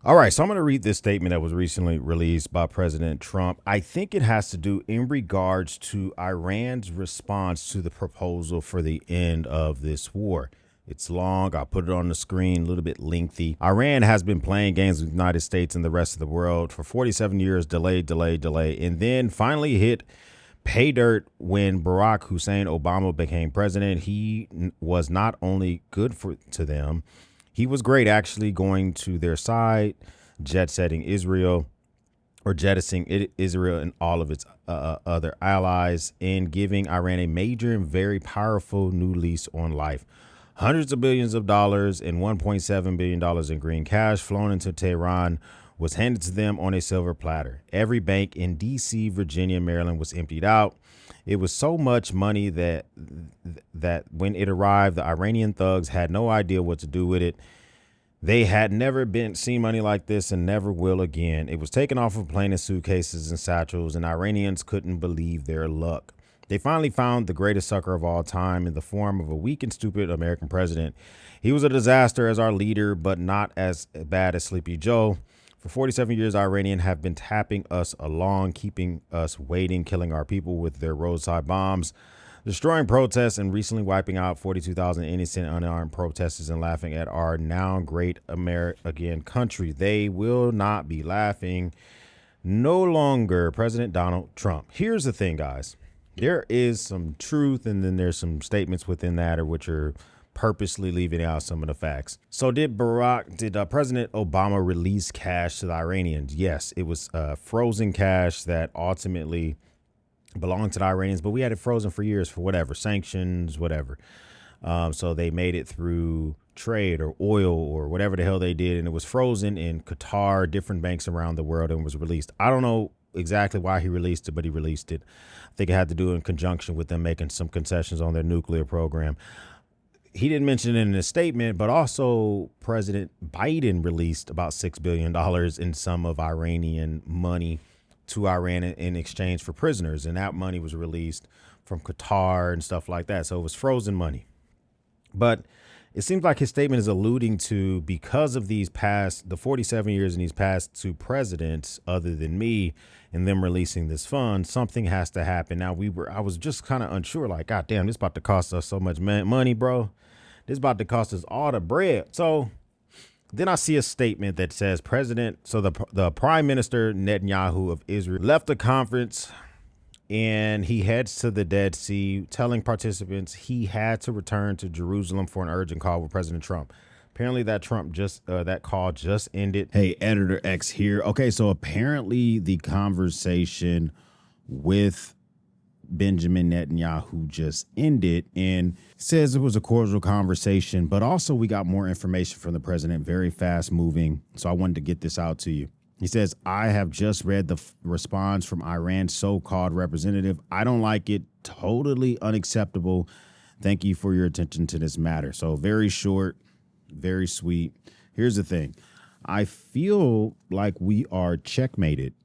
All right, so I'm going to read this statement that was recently released by President Trump. I think it has to do in regards to Iran's response to the proposal for the end of this war. It's long. I'll put it on the screen, a little bit lengthy. Iran has been playing games with the United States and the rest of the world for 47 years, delay, and then finally hit pay dirt when Barack Hussein Obama became president. He was not only good to them, he was great actually going to their side, jetsetting Israel or jettisoning Israel and all of its other allies, and giving Iran a major and very powerful new lease on life. Hundreds of billions of dollars and $1.7 billion in green cash flown into Tehran was handed to them on a silver platter. Every bank in D.C., Virginia, Maryland was emptied out. It was so much money that when it arrived, the Iranian thugs had no idea what to do with it. They had never seen money like this and never will again. It was taken off of plane in suitcases and satchels, and Iranians couldn't believe their luck. They finally found the greatest sucker of all time in the form of a weak and stupid American president. He was a disaster as our leader, but not as bad as Sleepy Joe. For 47 years, Iranians have been tapping us along, keeping us waiting, killing our people with their roadside bombs, destroying protests, and recently wiping out 42,000 innocent unarmed protesters and laughing at our now great American country. They will not be laughing no longer. President Donald Trump. Here's the thing, guys. There is some truth, and then there's some statements within that which are purposely leaving out some of the facts. So did President Obama release cash to the Iranians? Yes, it was frozen cash that ultimately belonged to the Iranians, but we had it frozen for years for whatever, sanctions, whatever. So they made it through trade or oil or whatever the hell they did, and it was frozen in Qatar, different banks around the world, and was released. I don't know exactly why he released it, but he released it. I think it had to do in conjunction with them making some concessions on their nuclear program. He didn't mention it in his statement, but also President Biden released about $6 billion in some of Iranian money to Iran in exchange for prisoners. And that money was released from Qatar and stuff like that. So it was frozen money. But it seems like his statement is alluding to, because of the 47 years in these past two presidents, other than me, and them releasing this fund, something has to happen. Now, I was just kind of unsure, like, God damn, this about to cost us so much money, bro. This about to cost us all the bread. So then I see a statement that says the Prime Minister Netanyahu of Israel left the conference and he heads to the Dead Sea, telling participants he had to return to Jerusalem for an urgent call with President Trump. Apparently that call just ended. Hey, Editor X here. Okay, so apparently the conversation with Benjamin Netanyahu just ended, and says it was a cordial conversation, but also we got more information from the president, very fast moving. So I wanted to get this out to you. He says, I have just read the response from Iran's so-called representative. I don't like it. Totally unacceptable. Thank you for your attention to this matter. So very short, very sweet. Here's the thing. I feel like we are checkmated.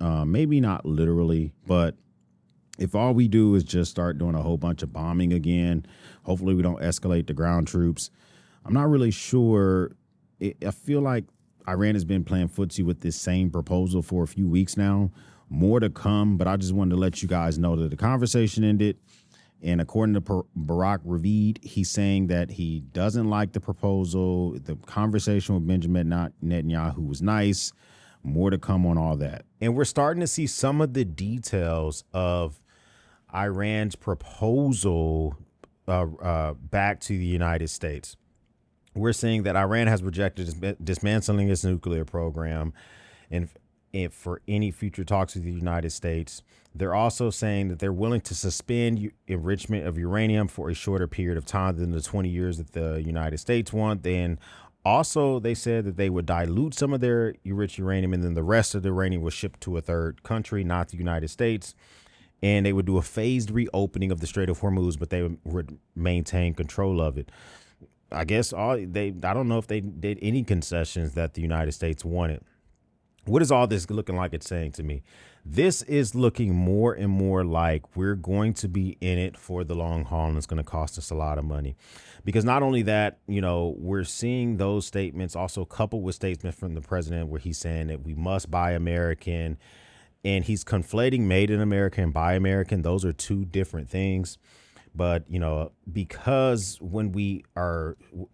Maybe not literally, but if all we do is just start doing a whole bunch of bombing again, hopefully we don't escalate the ground troops. I'm not really sure. I feel like Iran has been playing footsie with this same proposal for a few weeks now. More to come, but I just wanted to let you guys know that the conversation ended. And according to Barack Ravid, he's saying that he doesn't like the proposal. The conversation with Benjamin Netanyahu was nice. More to come on all that. And we're starting to see some of the details of Iran's proposal back to the United States. We're seeing that Iran has rejected dismantling its nuclear program and for any future talks with the United States. They're also saying that they're willing to suspend enrichment of uranium for a shorter period of time than the 20 years that the United States want. Then also, they said that they would dilute some of their enriched uranium, and then the rest of the uranium was shipped to a third country, not the United States. And they would do a phased reopening of the Strait of Hormuz, but they would maintain control of it. I guess I don't know if they did any concessions that the United States wanted. What is all this looking like it's saying to me? This is looking more and more like we're going to be in it for the long haul, and it's going to cost us a lot of money. Because not only that, we're seeing those statements also coupled with statements from the president where he's saying that we must buy American, and he's conflating made in America and buy American. Those are two different things. But, because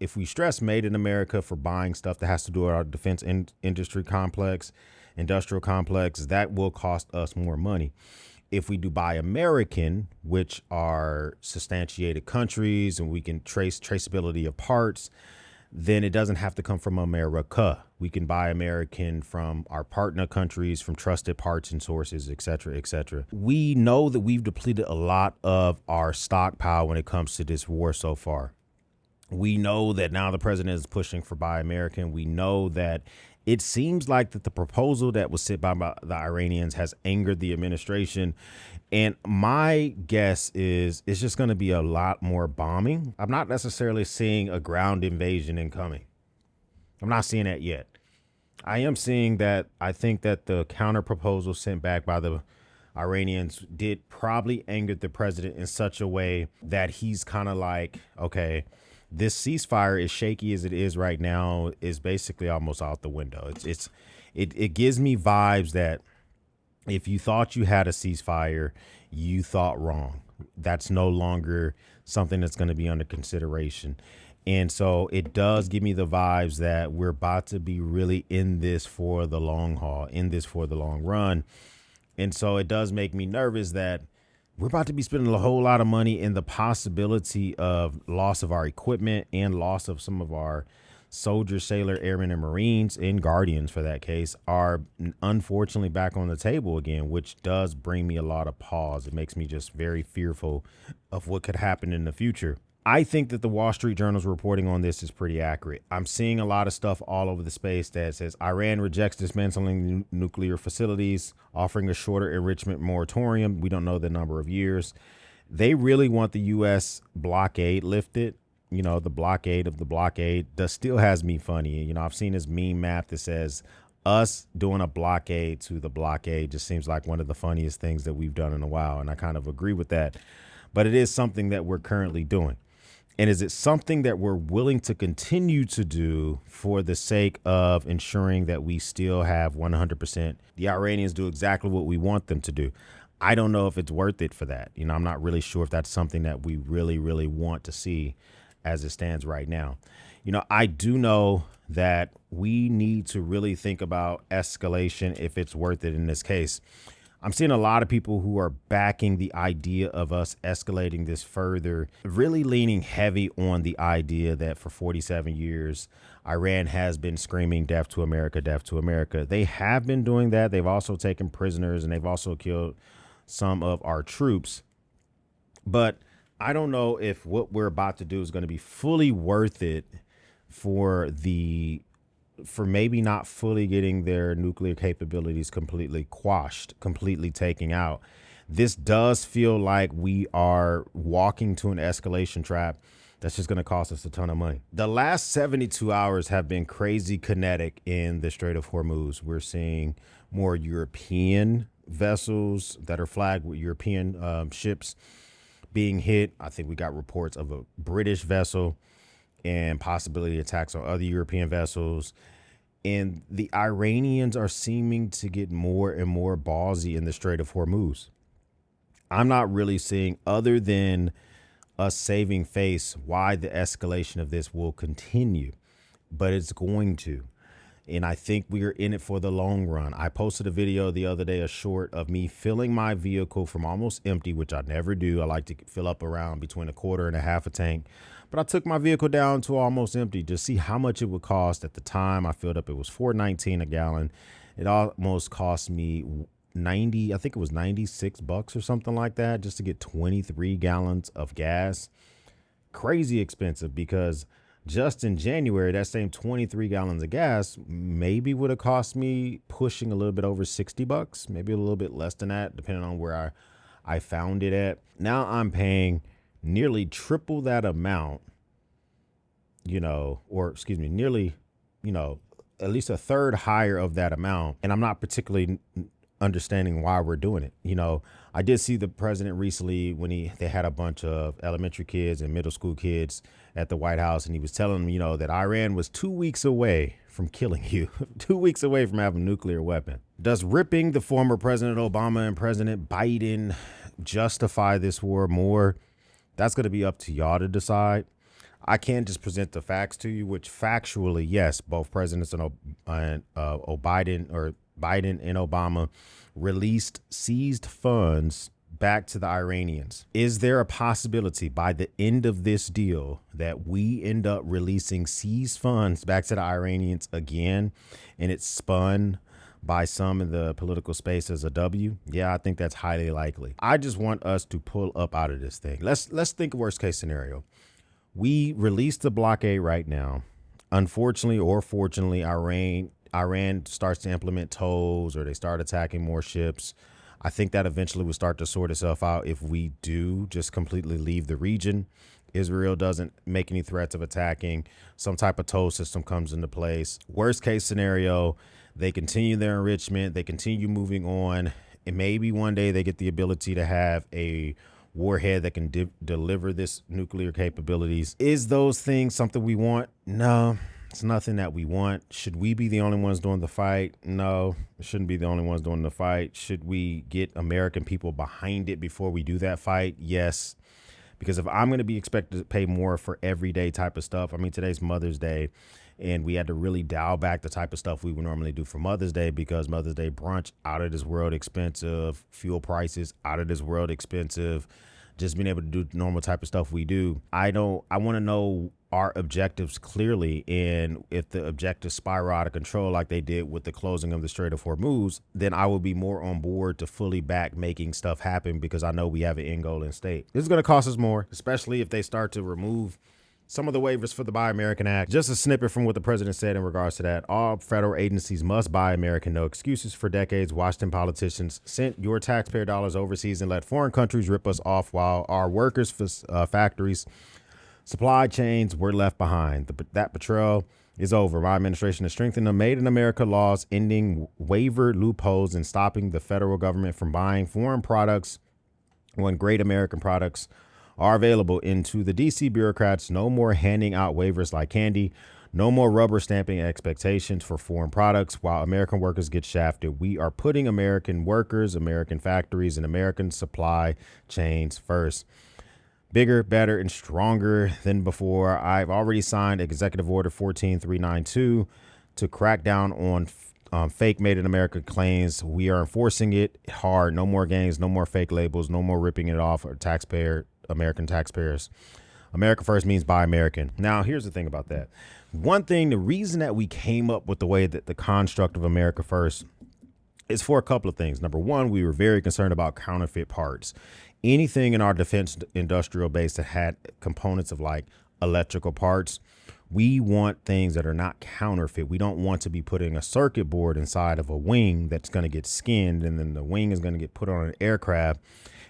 if we stress made in America for buying stuff that has to do with our defense industrial complex, that will cost us more money. If we do buy American, which are substantiated countries and we can traceability of parts, then it doesn't have to come from America. We can buy American from our partner countries, from trusted parts and sources, et cetera, et cetera. We know that we've depleted a lot of our stockpile when it comes to this war so far. We know that now the president is pushing for buy American. We know that it seems like that the proposal that was sent by the Iranians has angered the administration. And my guess is it's just going to be a lot more bombing. I'm not necessarily seeing a ground invasion incoming. I'm not seeing that yet. I am seeing that I think that the counter proposal sent back by the Iranians did probably anger the president in such a way that he's kind of like, okay, this ceasefire, as shaky as it is right now, is basically almost out the window. It gives me vibes that if you thought you had a ceasefire, you thought wrong. That's no longer something that's going to be under consideration. And so it does give me the vibes that we're about to be really in this for the long haul, in this for the long run. And so it does make me nervous that we're about to be spending a whole lot of money, in the possibility of loss of our equipment and loss of some of our soldiers, sailor, airmen, and Marines, and Guardians for that case, are unfortunately back on the table again, which does bring me a lot of pause. It makes me just very fearful of what could happen in the future. I think that the Wall Street Journal's reporting on this is pretty accurate. I'm seeing a lot of stuff all over the space that says Iran rejects dismantling nuclear facilities, offering a shorter enrichment moratorium. We don't know the number of years. They really want the U.S. blockade lifted. The blockade of the blockade still has me funny. I've seen this meme map that says us doing a blockade to the blockade just seems like one of the funniest things that we've done in a while. And I kind of agree with that. But it is something that we're currently doing. And is it something that we're willing to continue to do for the sake of ensuring that we still have 100%? The Iranians do exactly what we want them to do. I don't know if it's worth it for that. I'm not really sure if that's something that we really, really want to see as it stands right now. I do know that we need to really think about escalation if it's worth it in this case. I'm seeing a lot of people who are backing the idea of us escalating this further, really leaning heavy on the idea that for 47 years, Iran has been screaming death to America, death to America. They have been doing that. They've also taken prisoners, and they've also killed some of our troops. But I don't know if what we're about to do is going to be fully worth it for maybe not fully getting their nuclear capabilities completely quashed, completely taken out. This does feel like we are walking to an escalation trap that's just going to cost us a ton of money. The last 72 hours have been crazy kinetic in the Strait of Hormuz. We're seeing more European vessels that are flagged with European ships being hit. I think we got reports of a British vessel and possibility attacks on other European vessels. And the Iranians are seeming to get more and more ballsy in the Strait of Hormuz. I'm not really seeing, other than us saving face, why the escalation of this will continue, but it's going to. And I think we are in it for the long run. I posted a video the other day, a short of me filling my vehicle from almost empty, which I never do. I like to fill up around between a quarter and a half a tank. But I took my vehicle down to almost empty to see how much it would cost. At the time I filled up, it was $4.19 a gallon. It almost cost me I think it was $96 or something like that, just to get 23 gallons of gas. Crazy expensive, because just in January, that same 23 gallons of gas maybe would have cost me pushing a little bit over $60, maybe a little bit less than that, depending on where I found it at. Now I'm paying nearly triple that amount, nearly, at least a third higher of that amount. And I'm not particularly understanding why we're doing it. I did see the president recently when they had a bunch of elementary kids and middle school kids at the White House, and he was telling them, that Iran was 2 weeks away from killing you, 2 weeks away from having a nuclear weapon. Does ripping the former President Obama and President Biden justify this war more? That's going to be up to y'all to decide. I can't just present the facts to you, which factually, yes, both presidents and Biden and Obama released seized funds back to the Iranians. Is there a possibility by the end of this deal that we end up releasing seized funds back to the Iranians again, and it's spun by some in the political space as a W? Yeah, I think that's highly likely. I just want us to pull up out of this thing. Let's think worst case scenario. We release the blockade right now. Unfortunately or fortunately, Iran starts to implement tolls, or they start attacking more ships. I think that eventually will start to sort itself out if we do just completely leave the region. Israel doesn't make any threats of attacking. Some type of toll system comes into place. Worst case scenario, they continue their enrichment. They continue moving on. And maybe one day they get the ability to have a warhead that can deliver this nuclear capabilities. Is those things something we want? No. It's nothing that we want. Should we be the only ones doing the fight? No, we shouldn't be the only ones doing the fight. Should we get American people behind it before we do that fight? Yes. Because if I'm going to be expected to pay more for everyday type of stuff, today's Mother's Day, and we had to really dial back the type of stuff we would normally do for Mother's Day, because Mother's Day brunch, out of this world expensive, fuel prices, out of this world expensive, just being able to do normal type of stuff we do. I want to know our objectives clearly, and if the objectives spiral out of control like they did with the closing of the Strait of Hormuz, then I will be more on board to fully back making stuff happen, because I know we have an end goal in state. This is going to cost us more, especially if they start to remove some of the waivers for the Buy American Act. Just a snippet from what the president said in regards to that. All federal agencies must buy American. No excuses. For decades, Washington politicians sent your taxpayer dollars overseas and let foreign countries rip us off, while our workers, factories, supply chains were left behind. That betrayal is over. My administration has strengthened the Made in America laws, ending waiver loopholes and stopping the federal government from buying foreign products when great American products are available. Into the DC bureaucrats, no more handing out waivers like candy, no more rubber stamping expectations for foreign products while American workers get shafted. We are putting American workers, American factories, and American supply chains first. Bigger, better, and stronger than before. I've already signed Executive Order 14392 to crack down on fake Made in America claims. We are enforcing it hard. No more games, no more fake labels, no more ripping it off of American taxpayers. America first means buy American. Now, here's the thing about that. One thing, the reason that we came up with the way that the construct of America first is for a couple of things. Number one, we were very concerned about counterfeit parts. Anything in our defense industrial base that had components of like electrical parts, we want things that are not counterfeit. We don't want to be putting a circuit board inside of a wing that's going to get skinned, and then the wing is going to get put on an aircraft,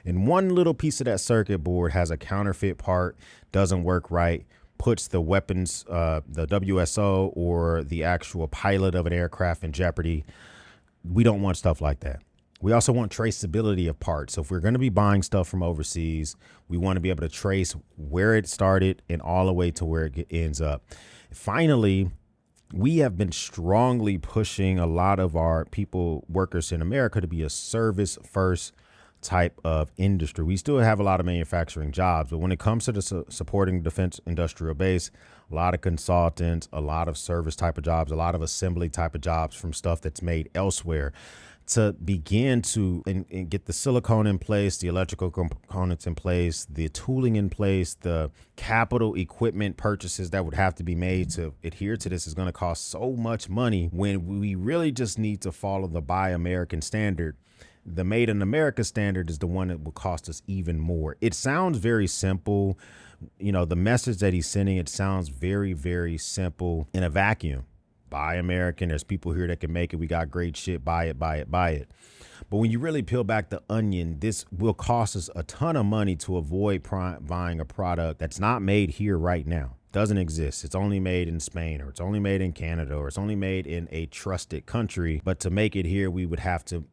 and one little piece of that circuit board has a counterfeit part, doesn't work right, puts the weapons, the WSO or the actual pilot of an aircraft in jeopardy. We don't want stuff like that. We also want traceability of parts. So if we're going to be buying stuff from overseas, we want to be able to trace where it started and all the way to where it ends up. Finally, we have been strongly pushing a lot of our workers in America to be a service first type of industry. We still have a lot of manufacturing jobs, but when it comes to the supporting defense industrial base, a lot of consultants, a lot of service type of jobs, a lot of assembly type of jobs from stuff that's made elsewhere, to begin to and get the silicone in place, the electrical components in place, the tooling in place, the capital equipment purchases that would have to be made to adhere to this is going to cost so much money, when we really just need to follow the Buy American standard. The Made in America standard is the one that will cost us even more. It sounds very simple. The message that he's sending, it sounds very, very simple in a vacuum. Buy American. There's people here that can make it. We got great shit. Buy it, buy it, buy it. But when you really peel back the onion, this will cost us a ton of money to avoid buying a product that's not made here right now. Doesn't exist. It's only made in Spain, or it's only made in Canada, or it's only made in a trusted country. But to make it here, we would have to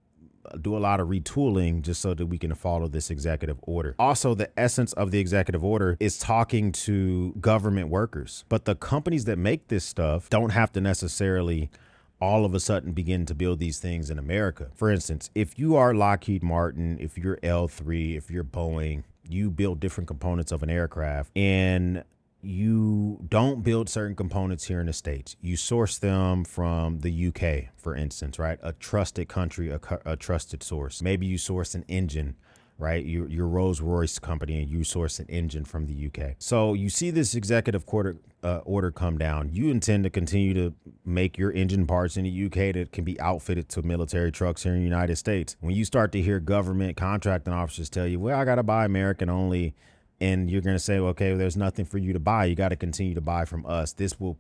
do a lot of retooling just so that we can follow this executive order. Also, the essence of the executive order is talking to government workers, but the companies that make this stuff don't have to necessarily all of a sudden begin to build these things in America. For instance, if you are Lockheed Martin, if you're L3, if you're Boeing, you build different components of an aircraft, and you don't build certain components here in the States. You source them from the UK, for instance, right? A trusted country, a trusted source. Maybe you source an engine, right? Your Rolls-Royce company, and you source an engine from the UK. So you see this executive order come down. You intend to continue to make your engine parts in the UK that can be outfitted to military trucks here in the United States. When you start to hear government contracting officers tell you, well, I got to buy American only, and you're going to say, okay, well, there's nothing for you to buy. You got to continue to buy from us. This will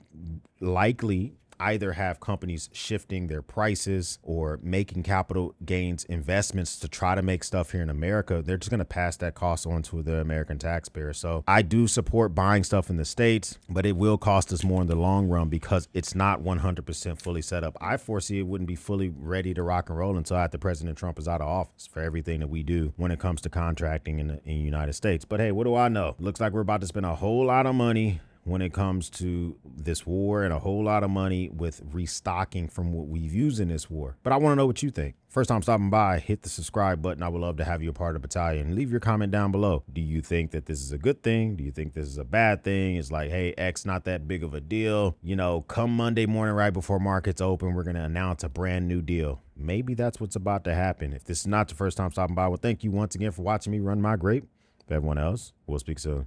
likely either have companies shifting their prices or making capital gains investments to try to make stuff here in America. They're just going to pass that cost on to the American taxpayer. So I do support buying stuff in the States, but it will cost us more in the long run because it's not 100% fully set up. I foresee it wouldn't be fully ready to rock and roll until after President Trump is out of office for everything that we do when it comes to contracting in the United States. But hey, what do I know? Looks like we're about to spend a whole lot of money when it comes to this war, and a whole lot of money with restocking from what we've used in this war. But I want to know what you think. First time stopping by, hit the subscribe button. I would love to have you a part of the battalion. Leave your comment down below. Do you think that this is a good thing? Do you think this is a bad thing? It's like, hey, X not that big of a deal. You know, come Monday morning right before markets open, we're going to announce a brand new deal. Maybe that's what's about to happen. If this is not the first time stopping by, well, thank you once again for watching me run my grape. For everyone else, we'll speak soon.